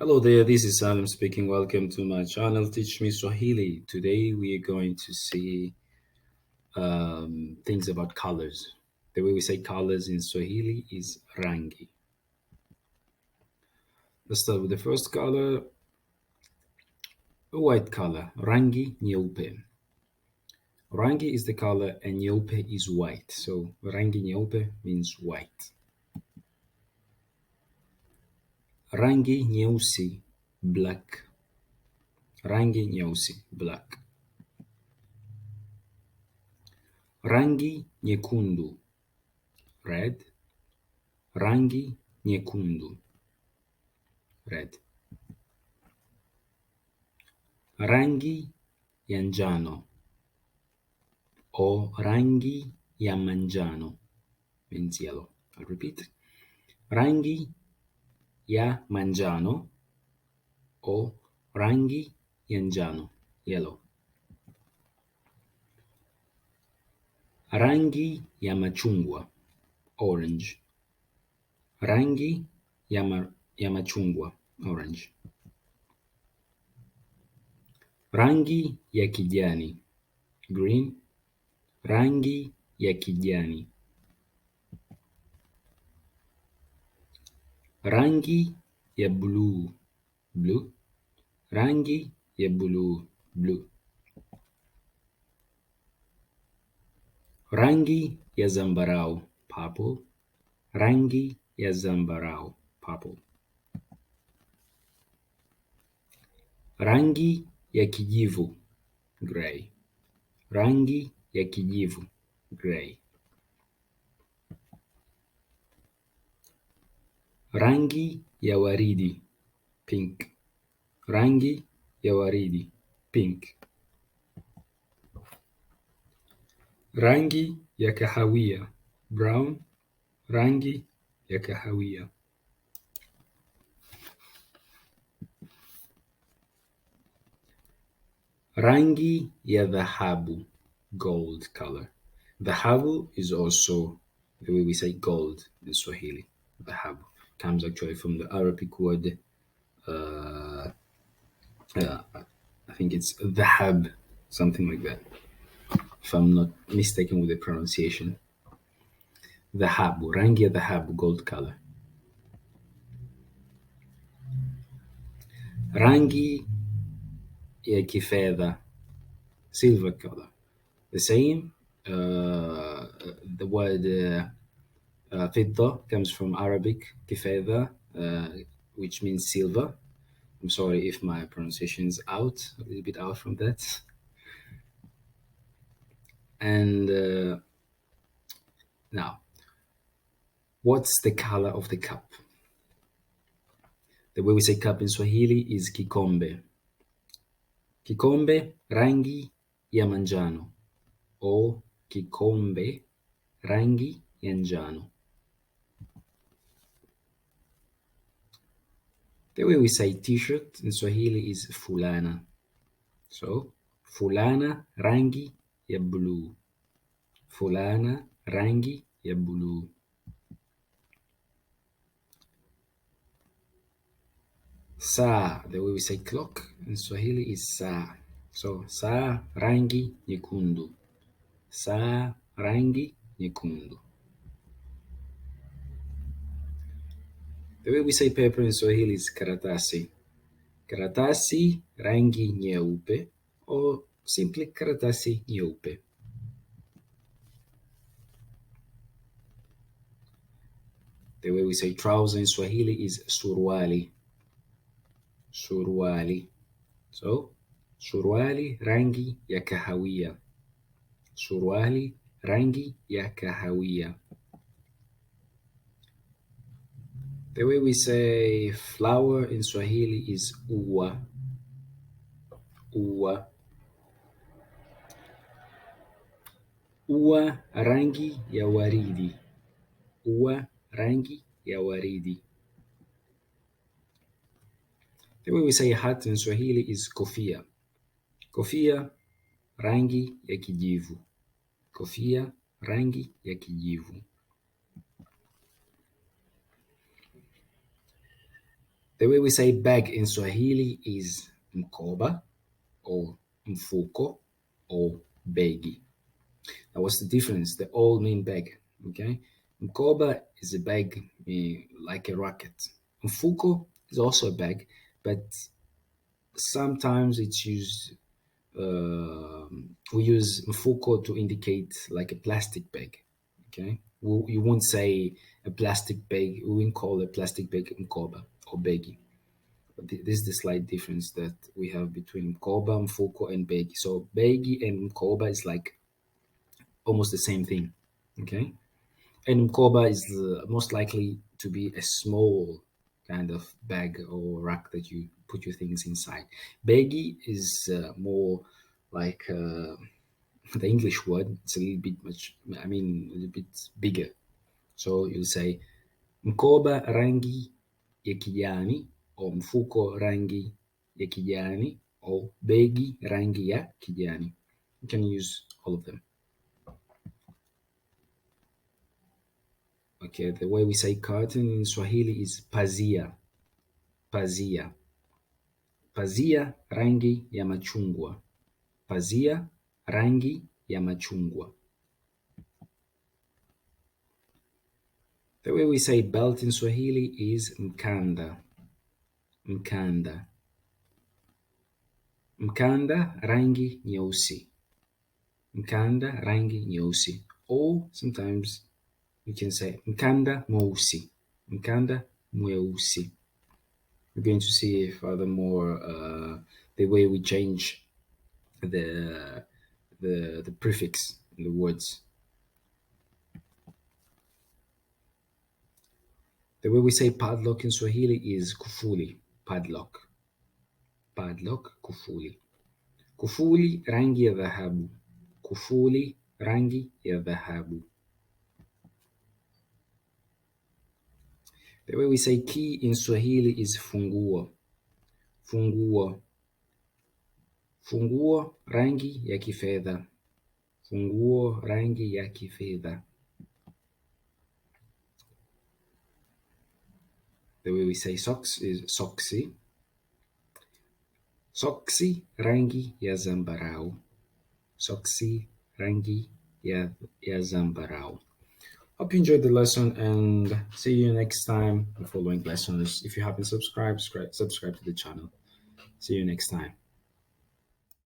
Hello there, this is Salim speaking. Welcome to my channel, Teach Me Swahili. Today we are going to see things about colors. The way we say colors in Swahili is rangi. Let's start with the first color, a white color, rangi nyeupe. Rangi is the color and nyeupe is white. So rangi nyeupe means white. Rangi nyeusi, black. Rangi nyeusi, black. Rangi nyekundu, red. Rangi nyekundu, red. Rangi ya njano or rangi ya manjano means yellow. I'll repeat. Rangi ya manjano or rangi ya njano, yellow. Rangi ya machungwa, orange. Rangi ya machungwa, orange. Rangi ya kijani, green. Rangi ya kijani. Rangi ya blue, blue. Rangi ya blue, blue. Rangi ya zambarau, purple. Rangi ya zambarau, purple. Rangi ya kijivu, gray. Rangi ya kijivu, gray. Rangi ya waridi, pink. Rangi ya waridi, pink. Rangi ya kahawia, brown. Rangi ya kahawia. Rangi ya dhahabu, gold color. Dhahabu is also the way we say gold in Swahili. Dhahabu comes actually from the Arabic word, I think it's dhahab, something like that, if I'm not mistaken with the pronunciation. Dhahabu, rangi ya dhahabu, gold color. Rangi ya kifedha, silver color. The same, the word fidda comes from Arabic, kifedha, which means silver. I'm sorry if my pronunciation is out, a little bit out from that. And now, what's the color of the cup? The way we say cup in Swahili is kikombe. Kikombe, rangi ya manjano, or kikombe, rangi ya njano. The way we say t-shirt in Swahili is fulana. So, fulana, rangi ya blue. Fulana, rangi ya blue. Saa, the way we say clock in Swahili is saa. So, saa, rangi nyekundu. Saa, rangi nyekundu. The way we say paper in Swahili is karatasi. Karatasi, rangi nyeupe, or simply karatasi nyeupe. The way we say trouser in Swahili is suruali. Suruali. So, suruali, rangi ya kahawia. Suruali, rangi ya kahawia. The way we say flower in Swahili is ua. Ua. Ua, rangi ya waridi. Ua, rangi ya waridi. The way we say hat in Swahili is kofia. Kofia, rangi ya kijivu. Kofia, rangi ya kijivu. The way we say bag in Swahili is mkoba or mfuko or begi. Now, what's the difference? They all mean bag. Okay, mkoba is a bag like a racket. Mfuko is also a bag, but sometimes it's used. We use mfuko to indicate like a plastic bag. Okay, you won't say a plastic bag. We won't call a plastic bag mkoba or begi. But this is the slight difference that we have between mkoba, mfuko, and begi. So begi and mkoba is like almost the same thing. Okay, and mkoba is most likely to be a small kind of bag or rack that you put your things inside. Begi is more like the English word. It's a little bit much. I mean, a little bit bigger. So you'll say mkoba rangi ya kijani, or mfuko rangi ya kijani, or begi rangi ya kijani. You can use all of them. Okay, the way we say curtain in Swahili is pazia. Pazia. Pazia rangi ya machungwa. Pazia rangi ya machungwa. The way we say belt in Swahili is mkanda. Mkanda. Mkanda rangi nyeusi. Mkanda rangi nyeusi. Or sometimes you can say mkanda mweusi. Mkanda mweusi. We're going to see furthermore the way we change the prefix in the words. The way we say padlock in Swahili is kufuli. Padlock. Padlock, kufuli. Kufuli rangi ya dhahabu. Kufuli rangi ya dhahabu. The way we say key in Swahili is funguo. Funguo. Funguo rangi ya kifedha. Funguo rangi ya kifedha. The way we say socks is soksi. Soksi rangi ya zambarau. Soksi rangi ya zambarau. Hope you enjoyed the lesson and see you next time in following lessons. If you haven't subscribed, subscribe to the channel. See you next time.